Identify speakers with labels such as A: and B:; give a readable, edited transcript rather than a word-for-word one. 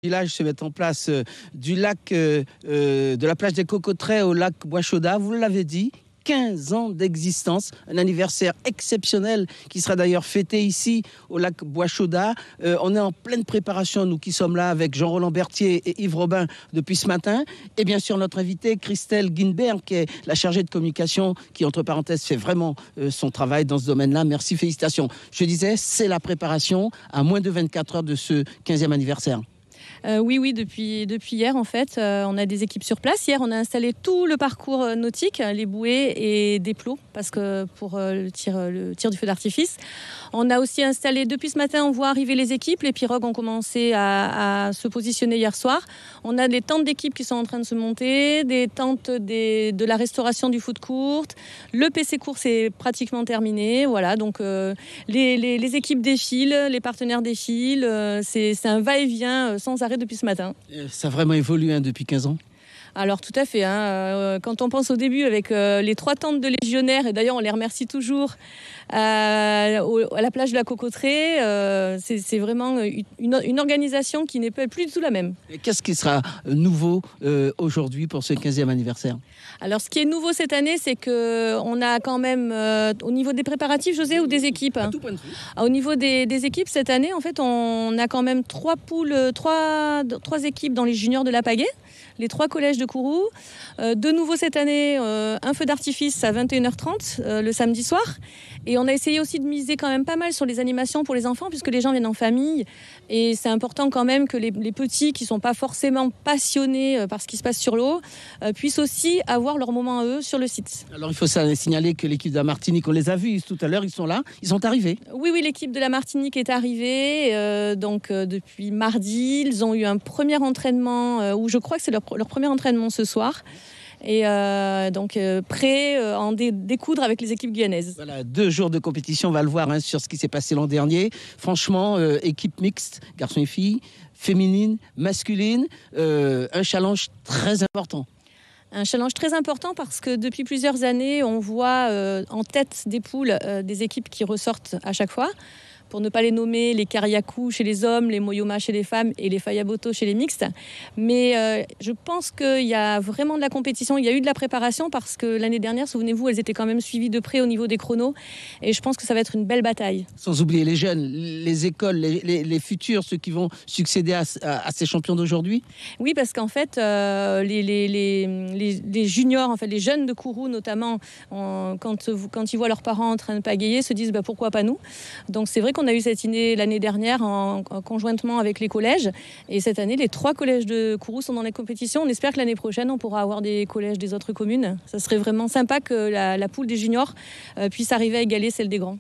A: Village se met en place du lac de la plage des Cocoteraies au lac Bois-Chaudat. Vous l'avez dit, 15 ans d'existence, un anniversaire exceptionnel qui sera d'ailleurs fêté ici au lac Bois-Chaudat. On est en pleine préparation, nous qui sommes là avec Jean-Roland Berthier et Yves Robin depuis ce matin. Et bien sûr notre invitée Christelle Guinbert qui est la chargée de communication qui, entre parenthèses, fait vraiment son travail dans ce domaine-là. Merci, félicitations. Je disais, c'est la préparation à moins de 24 heures de ce 15e anniversaire.
B: Oui, depuis hier, en fait, on a des équipes sur place. Hier, on a installé tout le parcours nautique, les bouées et des plots, parce que pour le tir du feu d'artifice. On a aussi installé, depuis ce matin, on voit arriver les équipes. Les pirogues ont commencé à se positionner hier soir. On a des tentes d'équipes qui sont en train de se monter, des tentes de la restauration du foot court. Le PC course est pratiquement terminé. Voilà, donc les équipes défilent, les partenaires défilent. C'est un va-et-vient sans arrêt depuis ce matin.
A: Ça a vraiment évolué depuis 15 ans.
B: Alors tout à fait, quand on pense au début avec les 3 tentes de légionnaires, et d'ailleurs on les remercie toujours, à la plage de la Cocoteraies, c'est vraiment une organisation qui n'est plus du tout la même.
A: Et qu'est-ce qui sera nouveau aujourd'hui pour ce 15e anniversaire ?
B: Alors ce qui est nouveau cette année, c'est qu'on a quand même, au niveau des préparatifs, José, ou des équipes,
A: à tout point de vue.
B: Au niveau des équipes, cette année, en fait, on a quand même 3 équipes dans les juniors de la Pagaie, les 3 collèges de Kourou. De nouveau cette année, un feu d'artifice à 21h30 le samedi soir. Et on a essayé aussi de miser quand même pas mal sur les animations pour les enfants, puisque les gens viennent en famille. Et c'est important quand même que les petits qui ne sont pas forcément passionnés par ce qui se passe sur l'eau puissent aussi avoir leur moment à eux sur le site.
A: Alors il faut signaler que l'équipe de la Martinique, on les a vus tout à l'heure, ils sont là, ils sont arrivés.
B: Oui, l'équipe de la Martinique est arrivée depuis mardi. Ils ont eu un premier entraînement, où je crois que c'est leur premier entraînement ce soir. Et prêt à en découdre avec les équipes guyanaises.
A: Voilà, 2 jours de compétition, on va le voir sur ce qui s'est passé l'an dernier. Franchement, équipe mixte, garçons et filles, féminine, masculine, un challenge très important.
B: Un challenge très important parce que depuis plusieurs années, on voit en tête des poules des équipes qui ressortent à chaque fois. Pour ne pas les nommer, les Kariakou chez les hommes, les Moyoma chez les femmes et les Fayaboto chez les mixtes. Mais je pense qu'il y a vraiment de la compétition, il y a eu de la préparation parce que l'année dernière, souvenez-vous, elles étaient quand même suivies de près au niveau des chronos. Et je pense que ça va être une belle bataille. Sans
A: oublier les jeunes, les écoles, les futurs, ceux qui vont succéder à ces champions d'aujourd'hui.
B: Oui, parce qu'en fait, les juniors, en fait, les jeunes de Kourou notamment, quand ils voient leurs parents en train de pagayer, se disent pourquoi pas nous. Donc c'est vrai qu'on a eu cette idée l'année dernière conjointement avec les collèges. Et cette année, les 3 collèges de Kourou sont dans les compétitions. On espère que l'année prochaine, on pourra avoir des collèges des autres communes. Ça serait vraiment sympa que la poule des juniors puisse arriver à égaler celle des grands.